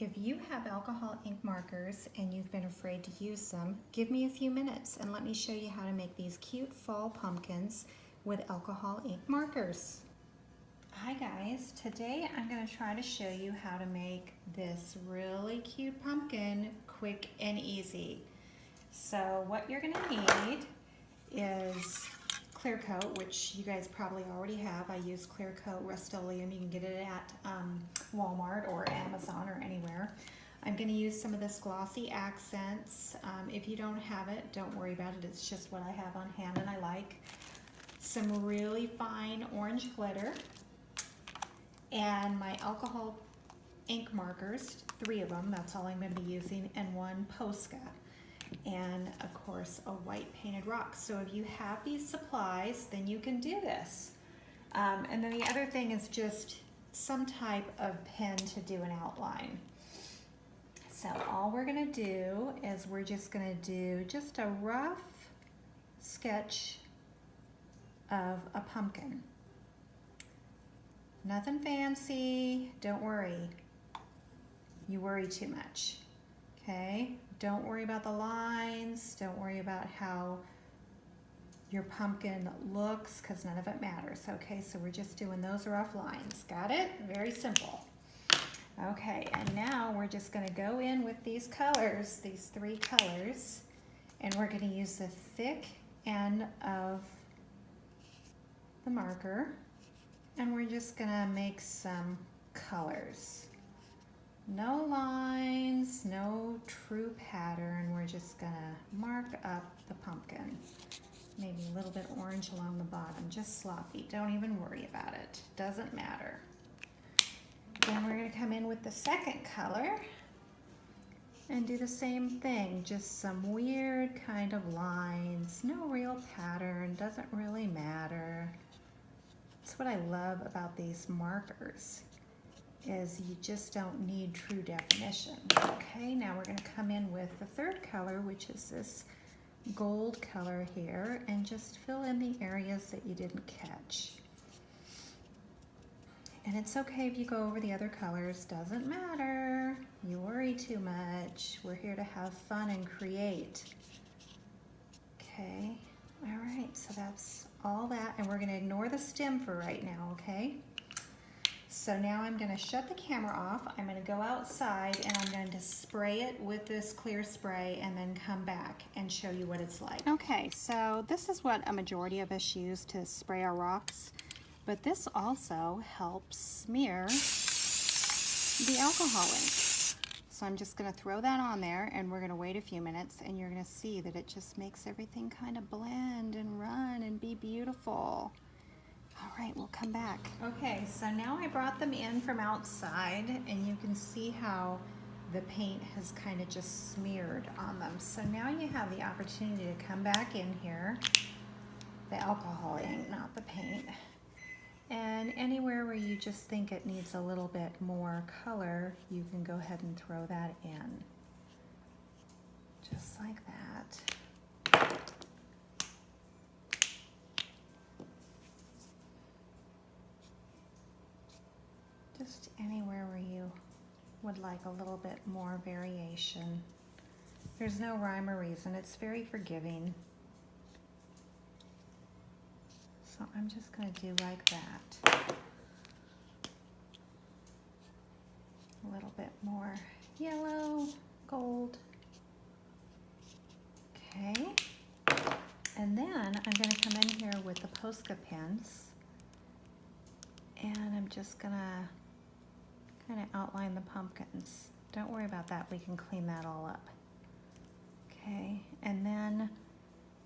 If you have alcohol ink markers and you've been afraid to use them, give me a few minutes and let me show you how to make these cute fall pumpkins with alcohol ink markers. Hi guys, today I'm going to try to show you how to make this really cute pumpkin quick and easy. So what you're going to need is clear coat, which you guys probably already have. I use clear coat Rust-Oleum. You can get it at Walmart or Amazon or anywhere. I'm going to use some of this glossy accents. If you don't have it, don't worry about it. It's just what I have on hand and I like. Some really fine orange glitter and my alcohol ink markers, 3 of them, that's all I'm going to be using, and 1 Posca. And of course a white painted rock. So if you have these supplies, then you can do this. And then the other thing is just some type of pen to do an outline. So all we're gonna do is we're just gonna do just a rough sketch of a pumpkin. Nothing fancy, don't worry. You worry too much, okay? Don't worry about the lines, don't worry about how your pumpkin looks, because none of it matters, okay? So we're just doing those rough lines, got it? Very simple. Okay, and now we're just gonna go in with these colors, these 3 colors, and we're gonna use the thick end of the marker, and we're just gonna make some colors. No lines, no true pattern. We're just gonna mark up the pumpkin. Maybe a little bit orange along the bottom, just sloppy. Don't even worry about it, doesn't matter. Then we're gonna come in with the second color and do the same thing, just some weird kind of lines, no real pattern, doesn't really matter. That's what I love about these markers, is you just don't need true definition. Okay, now we're going to come in with the third color, which is this gold color here, and just fill in the areas that you didn't catch. And it's okay if you go over the other colors, doesn't matter. You worry too much. We're here to have fun and create. Okay, all right, so that's all that, and we're going to ignore the stem for right now, okay? So now I'm going to shut the camera off. I'm going to go outside and I'm going to spray it with this clear spray and then come back and show you what it's like. Okay, so this is what a majority of us use to spray our rocks, but this also helps smear the alcohol ink. So I'm just going to throw that on there and we're going to wait a few minutes and you're going to see that it just makes everything kind of blend and run and be beautiful. All right, we'll come back. Okay, so now I brought them in from outside and you can see how the paint has kind of just smeared on them. So now you have the opportunity to come back in here, the alcohol ink, not the paint, and anywhere where you just think it needs a little bit more color, you can go ahead and throw that in. Just like that. Just anywhere where you would like a little bit more variation. There's no rhyme or reason. It's very forgiving. So I'm just going to do like that. A little bit more yellow, gold. Okay. And then I'm going to come in here with the Posca pens. And I'm just going to kind of outline the pumpkins. Don't worry about that, we can clean that all up. Okay, and then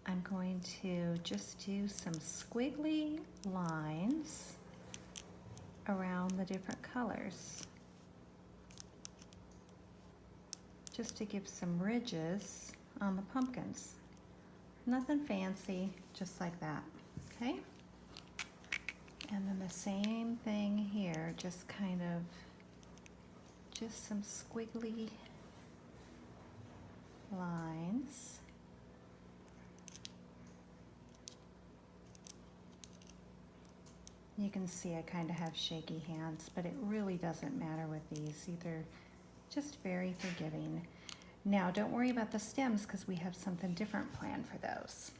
I'm going to just do some squiggly lines around the different colors, just to give some ridges on the pumpkins. Nothing fancy, just like that, okay? And then the same thing here, just kind of just some squiggly lines. You can see I kind of have shaky hands, but it really doesn't matter with these. Either Just very forgiving. Now, don't worry about the stems because we have something different planned for those.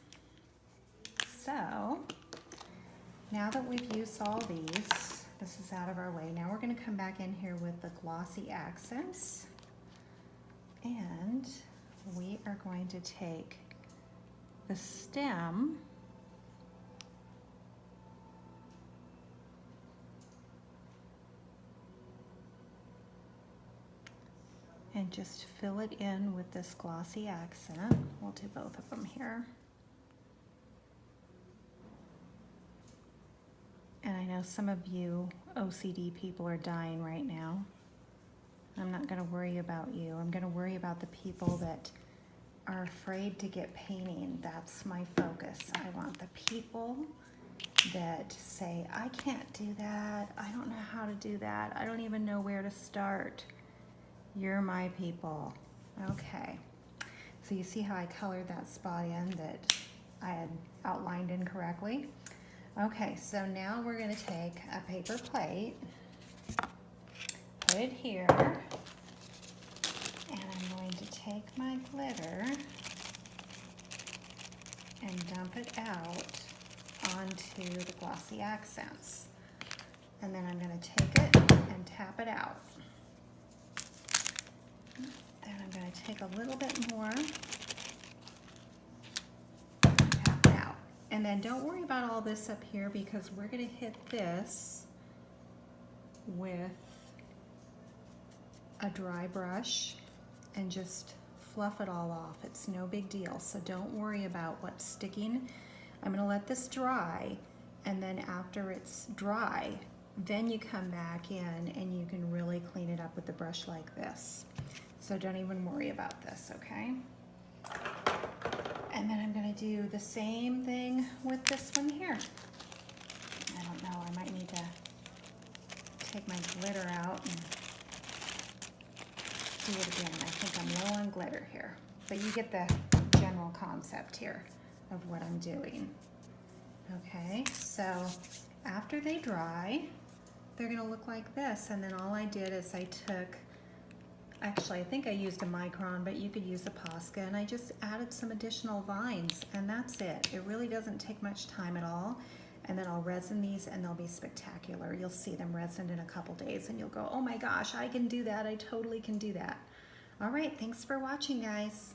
So, now that we've used all these, this is out of our way. Now we're going to come back in here with the glossy accents. And we are going to take the stem and just fill it in with this glossy accent. We'll do both of them here. And I know some of you OCD people are dying right now. I'm not going to worry about you. I'm going to worry about the people that are afraid to get painting. That's my focus. I want the people that say, I can't do that. I don't know how to do that. I don't even know where to start. You're my people. Okay. So you see how I colored that spot in that I had outlined incorrectly? Okay, so now we're going to take a paper plate, put it here, and I'm going to take my glitter and dump it out onto the glossy accents. And then I'm going to take it and tap it out. Then I'm going to take a little bit more, tap it out. And then don't worry about all this up here because we're going to hit this with a dry brush and just fluff it all off. It's no big deal, so don't worry about what's sticking. I'm going to let this dry, and then after it's dry, then you come back in and you can really clean it up with the brush like this. So don't even worry about this, okay? And then I'm going to do the same thing with this one here. I don't know, I might need to take my glitter out and do it again. I think I'm low on glitter here. But you get the general concept here of what I'm doing. Okay, so after they dry, they're going to look like this. And then all I did is I took, actually I think I used a micron, but you could use a Posca, and I just added some additional vines, and that's it. It really doesn't take much time at all. And then I'll resin these and they'll be spectacular. You'll see them resined in a couple days and you'll go, oh my gosh, I can do that. I totally can do that. All right, thanks for watching, guys.